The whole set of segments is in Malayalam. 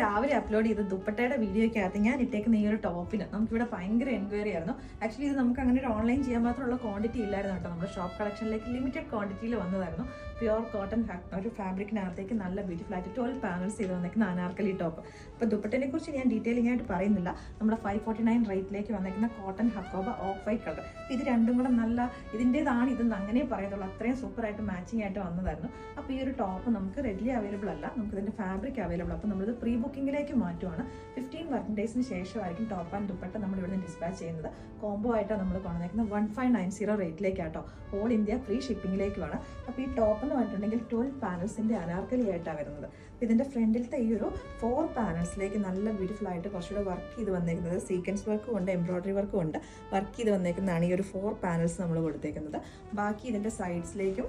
രാവിലെ അപ്ലോഡ് ചെയ്ത ദുപ്പട്ടയുടെ വീഡിയോയ്ക്കകത്ത് ഞാൻ ഇട്ടേക്കുന്ന ഈ ഒരു ടോപ്പിന് നമുക്കിവിടെ ഭയങ്കര എൻക്വയറി ആയിരുന്നു. ആക്ച്വലി ഇത് നമുക്ക് അങ്ങനെ ഒരു ഓൺലൈൻ ചെയ്യാൻ മാത്രമുള്ള ക്വാണ്ടിറ്റി ഇല്ലായിരുന്നു കേട്ടോ. നമ്മുടെ ഷോപ്പ് കളക്ഷനിലേക്ക് ലിമിറ്റഡ് ക്വാണ്ടിറ്റിയിൽ വന്നതായിരുന്നു. പ്യുവർ കോട്ടൺ ഒരു ഫാബ്രിക്കിനകത്തേക്ക് നല്ല ബ്യൂട്ടിഫുൾ ആയിട്ട് 12 പാനൽസ് ചെയ്ത് വന്നേക്കുന്ന അനാർക്കലി ടോപ്പ്. അപ്പോൾ ദുപ്പട്ടയെ കുറിച്ച് ഞാൻ ഡീറ്റെയിലിംഗ് ആയിട്ട് പറയുന്നില്ല. നമ്മുടെ 549 റേറ്റിലേക്ക് വന്നേക്കുന്ന cotton hakoba of white colour. ഇത് രണ്ടും കൂടെ നല്ല ഇതിൻ്റെതാണ് ഇതെന്ന് അങ്ങനെ പറയത്തുള്ളൂ. അത്രയും സൂപ്പറായിട്ട് മാച്ചിങ് ആയിട്ട് വന്നതായിരുന്നു. അപ്പോൾ ഈ ഒരു ടോപ്പ് നമുക്ക് റെഡിലി അവൈലബിൾ അല്ല, നമുക്ക് ഇതിൻ്റെ ഫാബ്രിക് അവൈലബിൾ. അപ്പോൾ നമ്മളിത് പ്രീ ബുക്കിങ്ങിലേക്ക് മാറ്റുവാണ്. 15 വർക്കിംഗ് ഡേയ്സിന് ശേഷമായിരിക്കും ടോപ്പ് ആൻഡ് ദുപ്പട്ട നമ്മൾ ഇവിടെ നിന്ന് ഡിസ്പാച്ച് ചെയ്യുന്നത്. കോംബോ ആയിട്ടാണ് നമ്മൾ കൊണ്ടുവന്നേക്കുന്നത് 1590 റേറ്റിലേക്കാട്ടോ. ഓൾ ഇന്ത്യ ഫ്രീ ഷിപ്പിങ്ങിലേക്കുമാണ്. അപ്പോൾ ഈ ടോപ്പ് എന്ന് പറഞ്ഞിട്ടുണ്ടെങ്കിൽ 12 പാനൽസിൻ്റെ അനാർക്കലി ആയിട്ടാണ് വരുന്നത്. ഇതിൻ്റെ ഫ്രണ്ടിലത്തെ ഈ ഒരു 4 പാനൽസിലേക്ക് നല്ല ബ്യൂട്ടിഫുൾ ആയിട്ട് കുറച്ചുകൂടെ വർക്ക് ചെയ്ത് വന്നേക്കുന്നത്. സീക്വൻസ് വർക്കും ഉണ്ട്, എംബ്രോയിഡറി വർക്കും ഉണ്ട്. വർക്ക് ചെയ്ത് വന്നേക്കുന്നതാണ് ഈ ഒരു 4 പാനൽസ് നമ്മൾ കൊടുത്തേക്കുന്നത്. ബാക്കി ഇതിൻ്റെ സൈഡ്സിലേക്കും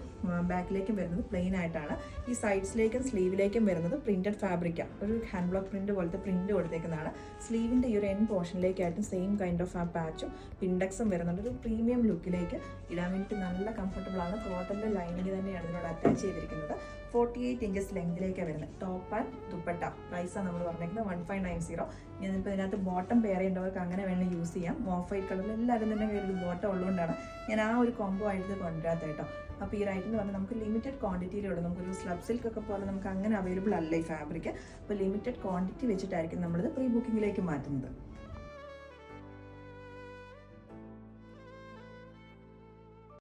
ബാക്കിലേക്കും വരുന്നത് പ്ലെയിൻ ആയിട്ടാണ്. ഈ സൈഡ്സിലേക്കും സ്ലീവിലേക്കും വരുന്നത് പ്രിന്റഡ് ഫാബ്രിക്കാണ്. ഒരു ഹാൻഡ് ബ്ലോക്ക് പ്രിന്റ് പോലത്തെ പ്രിന്റ് കൊടുത്തേക്കുന്നതാണ്. സ്ലീവിൻ്റെ ഈ ഒരു എൻ പോർഷനിലേക്കായിട്ടും സെയിം കൈൻഡ് ഓഫ് ആ പാച്ചും പിൻഡക്സും വരുന്നുണ്ട്. ഒരു പ്രീമിയം ലുക്കിലേക്ക് ഇടാൻ വേണ്ടി നല്ല കംഫർട്ടബിൾ ആണ്. കോട്ടൻ്റെ ലൈനിങ് തന്നെയാണ് ഇതിനോട് അറ്റാച്ച് ചെയ്തിരിക്കുന്നത്. 48 ഇഞ്ചസ് ലെങ്തിലേക്കാണ് വരുന്നത്. ടോപ്പ് ആൻഡ് ദുപ്പട്ട പ്രൈസാണ് നമ്മൾ പറഞ്ഞേക്കുന്നത് 1590. ഞാനിപ്പോൾ ഇതിനകത്ത് ബോട്ടം പെയർ ചെയ്യേണ്ടവർക്ക് അങ്ങനെ വേണം യൂസ് ചെയ്യാം. ഓഫ് വൈറ്റ് കളറിൽ എല്ലാവരും തന്നെ കയ്യിൽ ബോട്ടം ഉള്ളതുകൊണ്ടാണ് ഞാൻ ആ ഒരു കോംബോ ആയിട്ട് കൊണ്ടുവരാത്ത കേട്ടോ. അപ്പോൾ ഈ റൈറ്റ് എന്ന് പറഞ്ഞാൽ നമുക്ക് ലിമിറ്റഡ് ക്വാണ്ടിറ്റിയിലുള്ളൂ. നമുക്കൊരു സ്ലബ് സിൽക്ക് ഒക്കെ പോലെ നമുക്ക് അങ്ങനെ അവൈലബിൾ അല്ല ഈ ഫാബ്രിക്. അപ്പോൾ ലിമിറ്റഡ് ക്വാണ്ടിറ്റി വെച്ചിട്ടായിരിക്കും നമ്മളിത് പ്രീ ബുക്കിങ്ങിലേക്ക് മാറ്റുന്നത്.